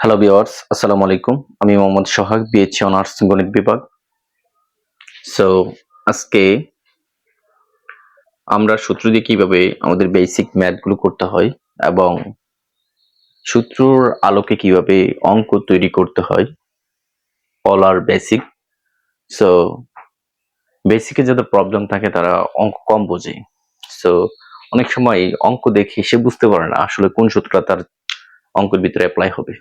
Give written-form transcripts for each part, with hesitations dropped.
Hello viewers, আসসালামু আলাইকুম। আমি মোহাম্মদ সোহাগ, বিএসসি অনার্স গণিত বিভাগ। সো আজকে আমরা সূত্র দিয়ে কিভাবে আমাদের বেসিক ম্যাথগুলো করতে হয় এবং সূত্রর আলোকে কিভাবে অঙ্ক তৈরি করতে হয়, অল আর বেসিক। সো বেসিকে যাদের প্রবলেম থাকে তারা অঙ্ক কম বোঝে। সো অনেক সময় অঙ্ক দেখে সে বুঝতে পারে না আসলে কোন সূত্রটা তার অঙ্কের ভিতরে অ্যাপ্লাই হবে।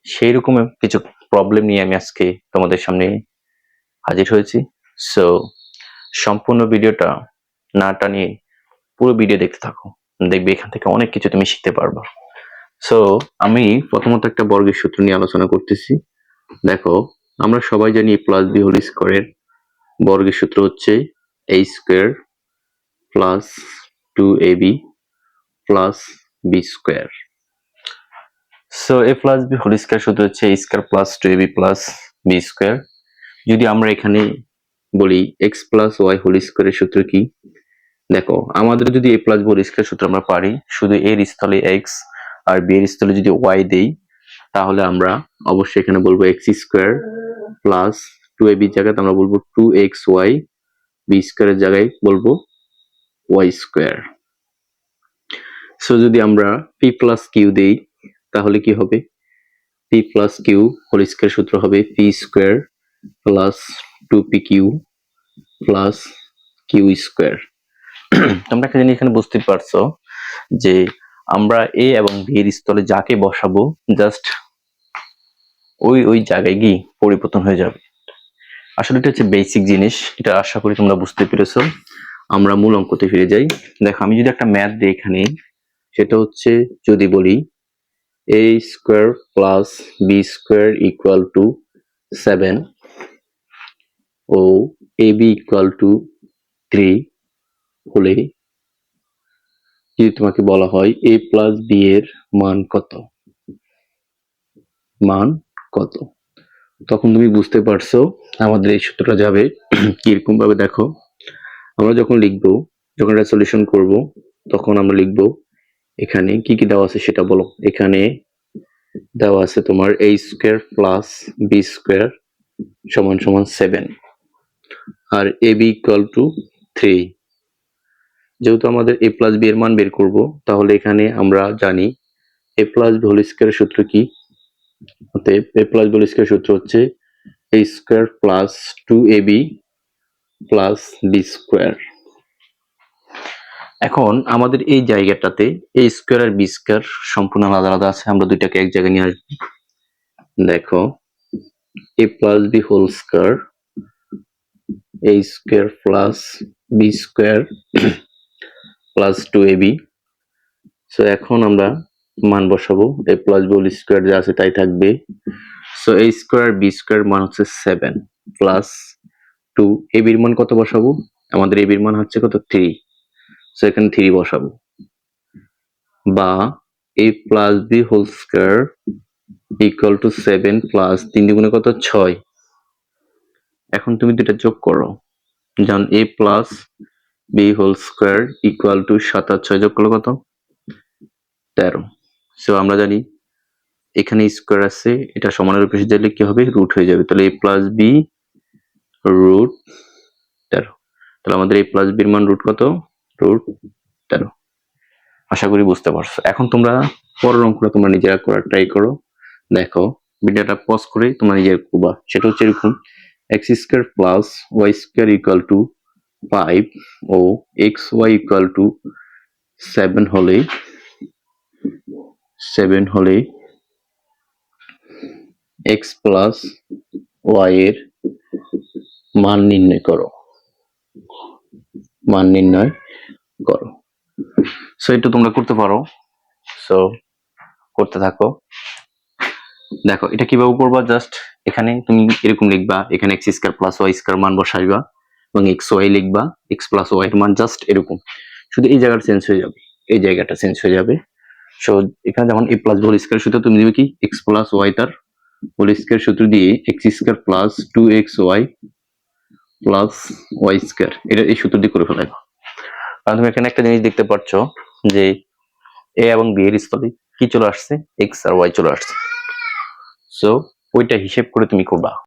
সেই রকম কিছু প্রবলেম নিয়ে আমি আজকে তোমাদের সামনে হাজির হয়েছি। সো সম্পূর্ণ ভিডিওটা না টানিয়ে পুরো ভিডিও দেখতে থাকো, দেখবে এখান থেকে অনেক কিছু তুমি শিখতে পারবা। সো আমি প্রথমত একটা বর্গের সূত্র নিয়ে আলোচনা করতেছি। দেখো, আমরা সবাই জানি a প্লাস বি হোল স্কোয়ারের বর্গের সূত্র হচ্ছে a square plus 2ab plus B square. So a plus B whole square সূত্র হচ্ছে a square plus 2ab plus B square. যদি আমরা এখানে বলি x প্লাস ওয়াই হোল স্কোয়ারের সূত্র কি? দেখো, আমাদের যদি a plus B whole square সূত্র আমরা পারি, শুধু এর স্থলে x আর বি এর স্থলে যদি y দেই, তাহলে আমরা অবশ্যই এখানে বলবো x স্কোয়ার প্লাস 2ab এর জায়গায় আমরা বলবো 2xy, বি স্কোয়ারের জায়গায় বলবো y স্কোয়ার। সো যদি আমরা p প্লাস কিউ দেই, তাহলে কি হবে? p plus Q whole square সূত্র হবে p square plus 2pq plus Q square. তোমরা একটা জিনিস এখানে বুঝতে পারছো যে আমরা এ এবং বি এর স্থলে যাকে বসাবো জাস্ট ওই জায়গায় গিয়ে পরিবর্তন হয়ে যাবে। আসলে এটা হচ্ছে বেসিক জিনিস, এটা আশা করি তোমরা বুঝতে পেরেছো। আমরা মূল অঙ্কতে ফিরে যাই। দেখো, আমি যদি একটা ম্যাথ দিই এখানে, সেটা হচ্ছে যদি বলি a square plus B square equal to 7 ও ab ইকুয়াল টু 3 হলে যদি তোমাকে বলা হয় a প্লাস বি এর মান কত, তখন তুমি বুঝতে পারছো আমাদের এই সূত্রটা যাবে কিরকম ভাবে। দেখো, আমরা যখন এটা সলিউশন করব, তখন আমরা লিখব এখানে কি কি দেওয়া আছে সেটা বলো। এখানে দেওয়া আছে তোমার a square plus B square সমান সমান 7 আর ab ইকুয়াল টু 3। যেহেতু আমাদের a প্লাস বি এর মান বের করব, তাহলে এখানে আমরা জানি a প্লাস বি হোল স্কোয়ারের সূত্র কি? অতএব a plus B whole square সূত্র হচ্ছে a square plus 2ab plus B square. এখন আমাদের এই জায়গাটাতে a স্কোয়ার আর বি স্কোয়ার সম্পূর্ণ আলাদা আলাদা আছে, আমরা দুইটাকে এক জায়গায় নিয়ে আসবো। দেখো, a plus B whole square a square plus B square plus 2ab। So এখন আমরা মান বসাবো, a plus B whole square যা আছে তাই থাকবে। So a square B square মান হচ্ছে 7 প্লাস 2, ab এর মান কত বসাবো? আমাদের ab এর মান হচ্ছে কত? 3। সো এখানে 3 বসাবো, বা a plus B whole square equal to 7 plus 3 দুগুণে কত? 6। এখন তুমি দুটা যোগ করো, যেমন a plus B whole square equal to 7 আর 6 যোগ করলে কত? 13। সো আমরা জানি এখানে স্কোয়ার আছে, এটা সমানের উপরে দিলে কি হবে? রুট হয়ে যাবে। তাহলে a প্লাস বি রুট 13। তাহলে আমাদের a প্লাস বির মান রুট কত? রুট 13। আশা করি বুঝতে পারছো। এখন তোমরা পরের অঙ্কটা তোমরা নিজেরা করার ট্রাই করো। দেখো, ভিডিওটা পজ করে তোমরা নিজেরা করবা। সেটা হচ্ছে এরকম, X square plus Y square equal to 5 ও এক্স ওয়াই ইকুয়াল টু 7 হলে এক্স প্লাস ওয়াই এর মান নির্ণয় করো। সো এটা তোমরা করতে পারো। সো করতে থাকো। দেখো, এটা কিভাবে করবা, জাস্ট এখানে তুমি এরকম লিখবা, এখানে X square plus Y square মান বসাইবা এবং এক্স ওয়াই লিখবা, এক্স প্লাস ওয়াই এর মান জাস্ট এরকম, শুধু এই জায়গাটা চেঞ্জ হয়ে যাবে, এই জায়গাটা চেঞ্জ হয়ে যাবে। সো এখানে যেমন a প্লাস হোল স্কোয়ার সূত্র তুমি দিবে কি? এক্স প্লাস ওয়াই তার হোল স্কোয়ার সূত্র দিয়ে X square plus 2xy plus Y square, এটা এই সূত্র দিয়ে করে ফেলাইবা। কারণ তুমি এখানে একটা জিনিস দেখতে পাচ্ছ যে এ এবং বি এর স্থলে কি চলে আসছে? এক্স আর ওয়াই চলে আসছে। সো ওইটা হিসেব করে তুমি করবা।